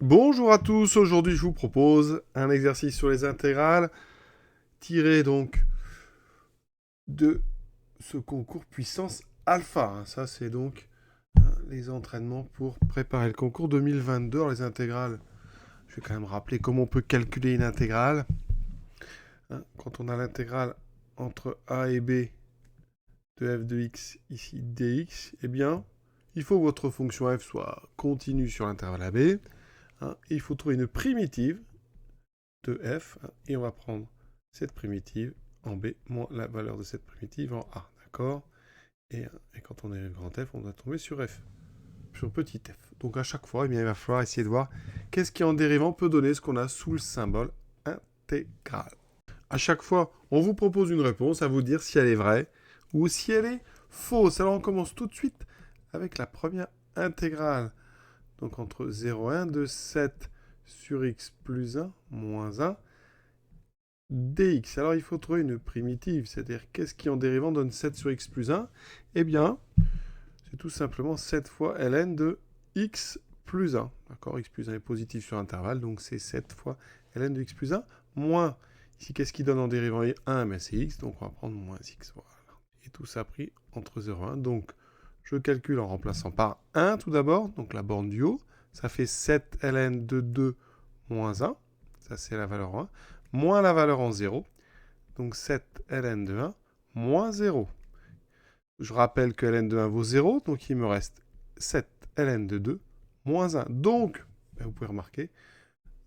Bonjour à tous, aujourd'hui je vous propose un exercice sur les intégrales tiré donc de ce concours puissance alpha. Ça c'est donc les entraînements pour préparer le concours 2022. Alors, les intégrales, je vais quand même rappeler comment on peut calculer une intégrale. Quand on a l'intégrale entre a et b de f de x, ici dx, eh bien il faut que votre fonction f soit continue sur l'intervalle ab. Et il faut trouver une primitive de f, et on va prendre cette primitive en b moins la valeur de cette primitive en a, d'accord et quand on est grand F, on doit tomber sur f, sur petit f. Donc à chaque fois, eh bien, il va falloir essayer de voir qu'est-ce qui en dérivant peut donner ce qu'on a sous le symbole intégral. À chaque fois, on vous propose une réponse, à vous dire si elle est vraie ou si elle est fausse. Alors on commence tout de suite avec la première intégrale. Donc entre 0 et 1 de 7 sur x plus 1 moins 1 dx. Alors il faut trouver une primitive, c'est-à-dire qu'est-ce qui en dérivant donne 7 sur x plus 1? Eh bien, c'est tout simplement 7 fois ln de x plus 1. D'accord, x plus 1 est positif sur l'intervalle, donc c'est 7 fois ln de x plus 1, moins, ici qu'est-ce qui donne en dérivant 1? Mais c'est x, donc on va prendre moins x. Voilà. Et tout ça pris entre 0 et 1. Donc je calcule en remplaçant par 1 tout d'abord, donc la borne du haut, ça fait 7 ln de 2 moins 1, ça c'est la valeur 1, moins la valeur en 0, donc 7 ln de 1 moins 0. Je rappelle que ln de 1 vaut 0, donc il me reste 7 ln de 2 moins 1. Donc, vous pouvez remarquer,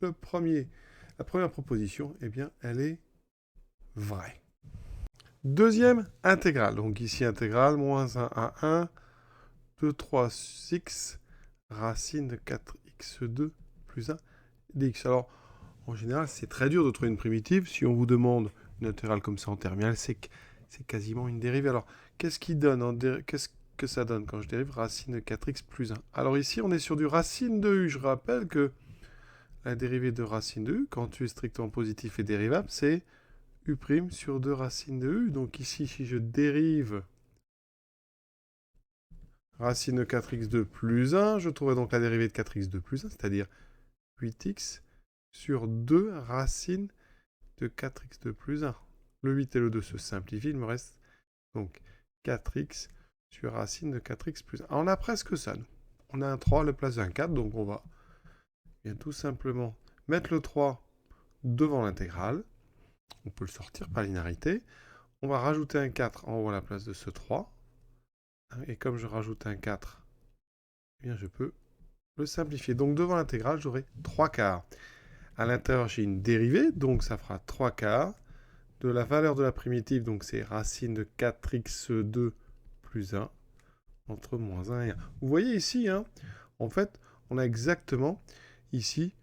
la première proposition, eh bien, elle est vraie. Deuxième intégrale, donc ici intégrale, moins 1 à 1, de 3x, racine de 4x2 plus 1 dx. Alors, en général, c'est très dur de trouver une primitive. Si on vous demande une intégrale comme ça en terminale, c'est quasiment une dérivée. Alors, qu'est-ce que ça donne quand je dérive racine de 4x plus 1? Alors ici, on est sur du racine de u. Je rappelle que la dérivée de racine de u, quand tu es strictement positif et dérivable, c'est u' sur 2 racines de u. Donc ici, si je dérive racine de 4x2 plus 1, je trouverai donc la dérivée de 4x2 plus 1, c'est-à-dire 8x sur 2 racines de 4x2 plus 1. Le 8 et le 2 se simplifient, il me reste donc 4x sur racine de 4x plus 1. Alors on a presque ça, nous. On a un 3 à la place d'un 4, donc on va bien tout simplement mettre le 3 devant l'intégrale. On peut le sortir par linéarité. On va rajouter un 4 en haut à la place de ce 3. Et comme je rajoute un 4, eh bien je peux le simplifier. Donc devant l'intégrale, j'aurai 3 quarts. À l'intérieur, j'ai une dérivée, donc ça fera 3 quarts de la valeur de la primitive, donc c'est racine de 4x2 plus 1 entre moins 1 et 1. Vous voyez ici, en fait, on a exactement ici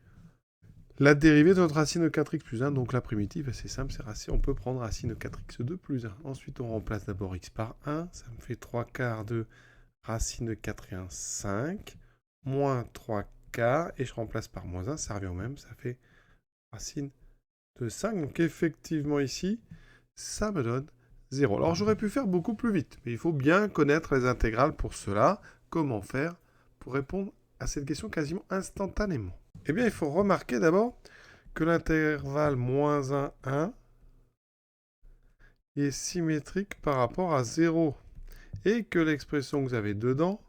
la dérivée de notre racine de 4x plus 1, donc la primitive, c'est simple, on peut prendre racine de 4x2 plus 1. Ensuite, on remplace d'abord x par 1, ça me fait 3 quarts de racine de 4 et 1, 5, moins 3 quarts, et je remplace par moins 1, ça revient au même, ça fait racine de 5. Donc effectivement ici, ça me donne 0. Alors j'aurais pu faire beaucoup plus vite, mais il faut bien connaître les intégrales pour cela. Comment faire pour répondre à cette question quasiment instantanément? Eh bien, il faut remarquer d'abord que l'intervalle moins 1, 1 est symétrique par rapport à 0. Et que l'expression que vous avez dedans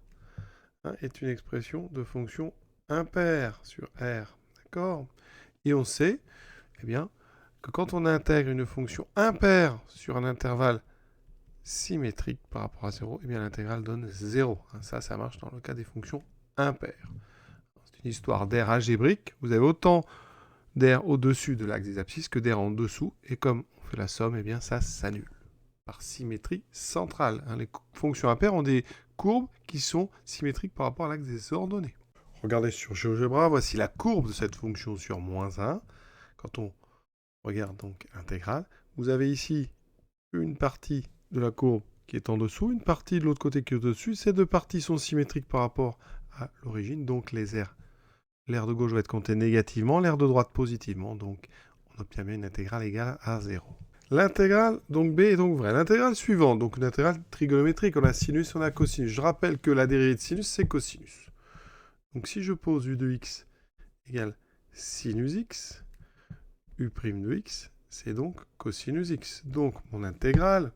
est une expression de fonction impaire sur R. D'accord? Et on sait, eh bien, que quand on intègre une fonction impaire sur un intervalle symétrique par rapport à 0, eh bien l'intégrale donne 0. Ça marche dans le cas des fonctions impaires. C'est une histoire d'air algébrique. Vous avez autant d'air au-dessus de l'axe des abscisses que d'air en dessous. Et comme on fait la somme, eh bien ça s'annule par symétrie centrale. Les fonctions impaires ont des courbes qui sont symétriques par rapport à l'axe des ordonnées. Regardez sur GeoGebra, voici la courbe de cette fonction sur moins 1. Quand on regarde donc l'intégrale, vous avez ici une partie de la courbe qui est en dessous, une partie de l'autre côté qui est au-dessus. Ces deux parties sont symétriques par rapport à l'origine, donc les airs. L'aire de gauche va être compté négativement, l'aire de droite positivement, donc on obtient bien une intégrale égale à 0. L'intégrale, donc B, est donc vraie. L'intégrale suivante, donc une intégrale trigonométrique, on a sinus, on a cosinus. Je rappelle que la dérivée de sinus, c'est cosinus. Donc si je pose u de x égale sinus x. U' de x, c'est donc cosinus x. Donc, mon intégrale,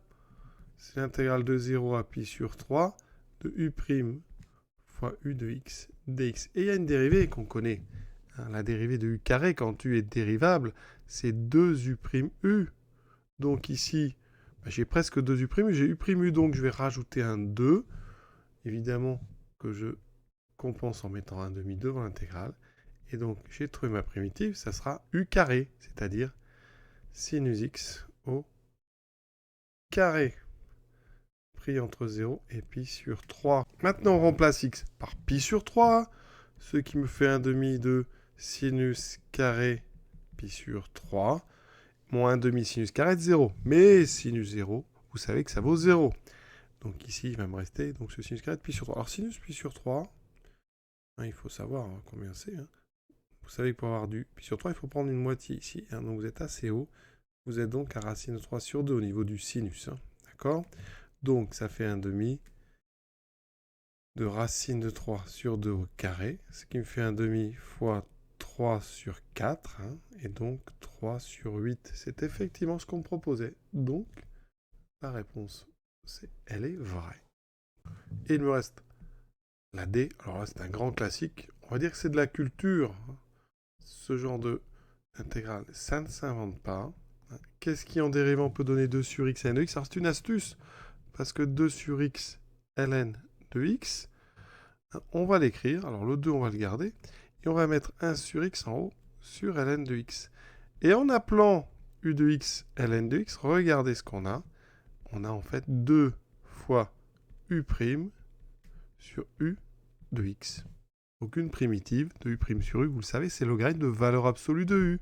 c'est l'intégrale de 0 à pi sur 3 de U' fois U de x dx. Et il y a une dérivée qu'on connaît. Hein, la dérivée de U carré, quand U est dérivable, c'est 2U'. Donc ici, j'ai presque 2U', j'ai U', donc je vais rajouter un 2. Évidemment que je compense en mettant un demi devant l'intégrale. Et donc, j'ai trouvé ma primitive, ça sera U carré, c'est-à-dire sinus x au carré, pris entre 0 et pi sur 3. Maintenant, on remplace x par pi sur 3, ce qui me fait un demi de sinus carré pi sur 3, moins 1 demi sinus carré de 0. Mais sinus 0, vous savez que ça vaut 0. Donc ici, il va me rester donc, ce sinus carré de pi sur 3. Alors, sinus pi sur 3, hein, il faut savoir combien c'est. Hein. Vous savez que pour avoir du pi sur 3, il faut prendre une moitié ici. Hein, donc vous êtes assez haut. Vous êtes donc à racine de 3 sur 2 au niveau du sinus. Hein, d'accord? Donc ça fait un demi de racine de 3 sur 2 au carré. Ce qui me fait un demi fois 3 sur 4. Hein, et donc 3 sur 8. C'est effectivement ce qu'on me proposait. Donc la réponse, elle est vraie. Et il me reste la D. Alors là, c'est un grand classique. On va dire que c'est de la culture. Ce genre d'intégrale, ça ne s'invente pas. Qu'est-ce qui en dérivant peut donner 2 sur x ln de x? Alors c'est une astuce, parce que 2 sur x ln de x, on va l'écrire, alors le 2 on va le garder, et on va mettre 1 sur x en haut sur ln de x. Et en appelant u de x ln de x, regardez ce qu'on a. On a en fait 2 fois u' sur u de x. Donc une primitive de u' sur u, vous le savez, c'est le logarithme de valeur absolue de u.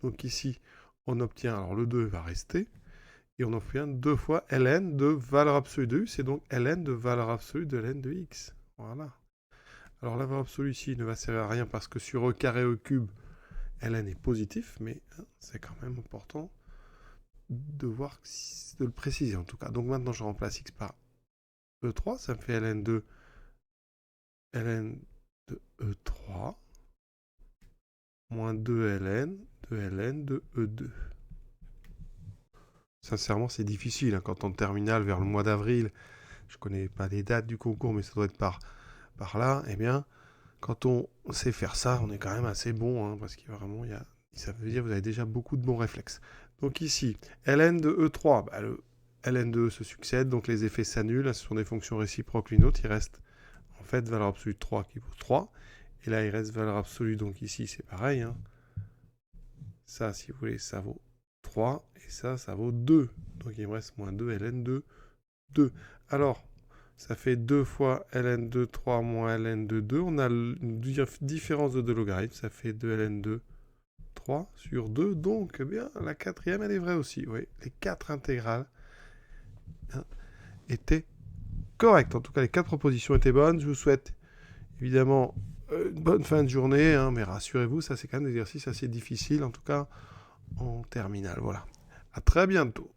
Donc ici, on obtient, alors le 2 va rester, et on obtient 2 fois ln de valeur absolue de u, c'est donc ln de valeur absolue de ln de x. Voilà. Alors la valeur absolue ici ne va servir à rien parce que sur e carré e cube, ln est positif, mais c'est quand même important de voir, de le préciser en tout cas. Donc maintenant je remplace x par e3, ça me fait ln de e3 moins 2ln de e2. Sincèrement, c'est difficile. Hein, quand en terminale, vers le mois d'avril, je ne connais pas les dates du concours, mais ça doit être par là, eh bien, quand on sait faire ça, on est quand même assez bon, hein, parce qu'il y a vraiment, ça veut dire que vous avez déjà beaucoup de bons réflexes. Donc ici, ln de e3, bah, le ln de e se succède, donc les effets s'annulent, ce sont des fonctions réciproques l'une l'autre, il reste en fait valeur absolue de 3 qui vaut 3, et là il reste valeur absolue, donc ici c'est pareil, hein. Ça, si vous voulez, ça vaut 3, et ça vaut 2. Donc il me reste moins 2 ln de 2. Alors, ça fait 2 fois ln de 3 moins ln de 2. On a une différence de 2 logarithmes, ça fait 2 ln de 3 sur 2. Donc, eh bien, la quatrième, elle est vraie aussi. Oui, les 4 intégrales étaient correctes. En tout cas, les 4 propositions étaient bonnes. Je vous souhaite évidemment une bonne fin de journée, hein, mais rassurez-vous, ça c'est quand même un exercice assez difficile, en tout cas en terminale. Voilà. À très bientôt.